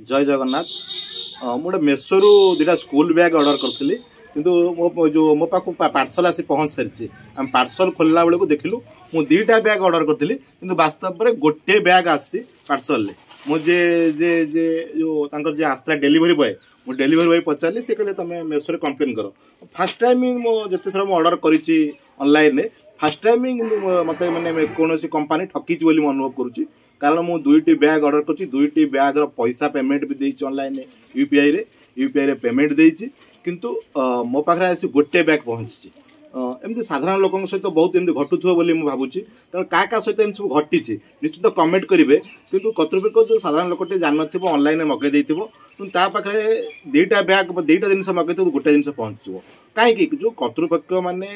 जय जगन्नाथ गोटे मेसोरू दुटा स्कूल बैग ऑर्डर करी किंतु मो जो मो पाक पार्सल आसी पहुँच सारी आम पार्सल खोलला बेलू देखिलु मु दुईटा बैग ऑर्डर करी किंतु वास्तव में गोटे बैग आसी पार्सल मुझे जे जे जो जे आसला डेलीवरी बॉय मु डेलीवरी बॉय पचारि से कहले तुम मेसो कंप्लेन कर फास्ट टाइम मो जिते थर ऑर्डर करी ऑनलाइन फास्ट टाइम किंतु मत मैंने कौन कंपानी ठकी बोली अनुभव करुँची कारण मु दुईटी बैग ऑर्डर कर दुईटी बैग पैसा पेमेंट भी देती ऑनलाइन यूपीआई रे पेमेंट देती किंतु मो पाखे आसी गोटे बैग पहुँची एमती साधारण लोक सहित बहुत एमती घटुथो बोली मुझे भावुची कारण क्या सहित एम सब घटी निश्चित कमेंट करेंगे किंतु कर्तृपक्ष जो साधारण लोकटे जान न ऑनलाइन मगई किंतु पाखे दुईटा बैग दुईटा जिन मगई गोटे जिन पहुँचो कहीं जो कर्तृपक्ष माने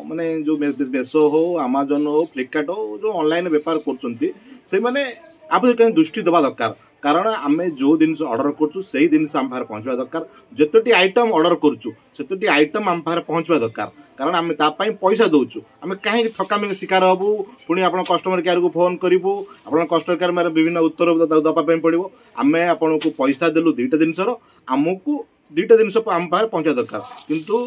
माने जो मेसो हो आमाजन हो फ्लिपकार्ट हो जो ऑनलाइन बेपार कर आप दृष्टि देवा दरकार कारण आम जो जिन ऑर्डर करूँ से जिन आम पाखे पहुँचा दरकार जितोटी आइटम ऑर्डर करूँ से आइटम आम पाखे पहुँचा दरकार कारण आम तापाई पैसा दौचु आम कहीं ठकामी शिकार हबू पुणी आप कस्टमर केयर को फोन करूँ आप कस्टमर केयर में विभिन्न उत्तर दवाई पड़ो आम आपन को पैसा देलु दुईटा जिनसर आमको दुईटा जिन आम पाखे पहुँचा दरकार किंतु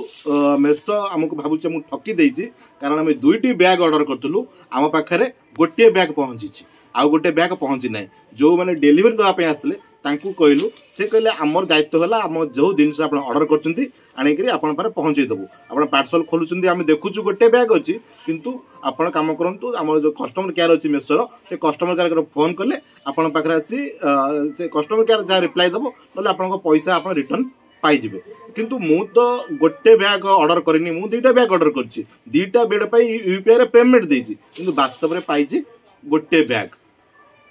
मेसो आमको भावुचे मुझे ठकी देती कारण आम दुईटी बैग ऑर्डर करूँ आम पाखे गोटे बैग पहुँची आउ गोटे बैग पहुँची ना जो मैंने डेलीवरी देवाई आसते कहलु से कहले आमर दायित्व है आम जो जिनस आप ऑर्डर कर आपण पारे पहुँचे देवु आप पार्सल खोलुंट आम देखुचु गोटे बैग अच्छी किंतु आपण काम करूँ आम जो कस्टमर केयर अच्छी मेसोर से कस्टमर केयर फोन कले आपण पाखे आसी से कस्टमर केयर जहाँ रिप्लाई देव ना आप पैसा आप रिटर्न पाइबे किंतु मु तो गोटे बैग ऑर्डर करनी मु दुईटा बैग ऑर्डर कर दुईटा बेड पर यूपीआई पेमेंट देती किंतु वास्तव में पाई गोटे बैग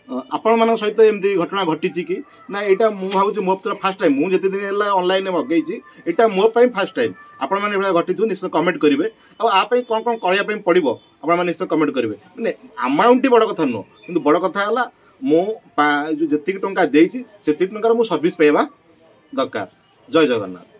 आपण मान सहित एमती घटना घटी कि ना यहाँ मुझे भावी मो फास्ट टाइम मुझे दिन है ऑनलाइन मगई यहाँ मोपाई फास्ट टाइम आपण मैंने घटी निश्चित कमेंट करेंगे आप कौन कौन करने पड़ो आप निश्चित कमेंट करेंगे मैंने अमाउंट ही बड़ कथा नुह कि बड़ कथा है मो जी टंका देती से टंकार सर्विस पाइबा दरकार। जय जगन्नाथ।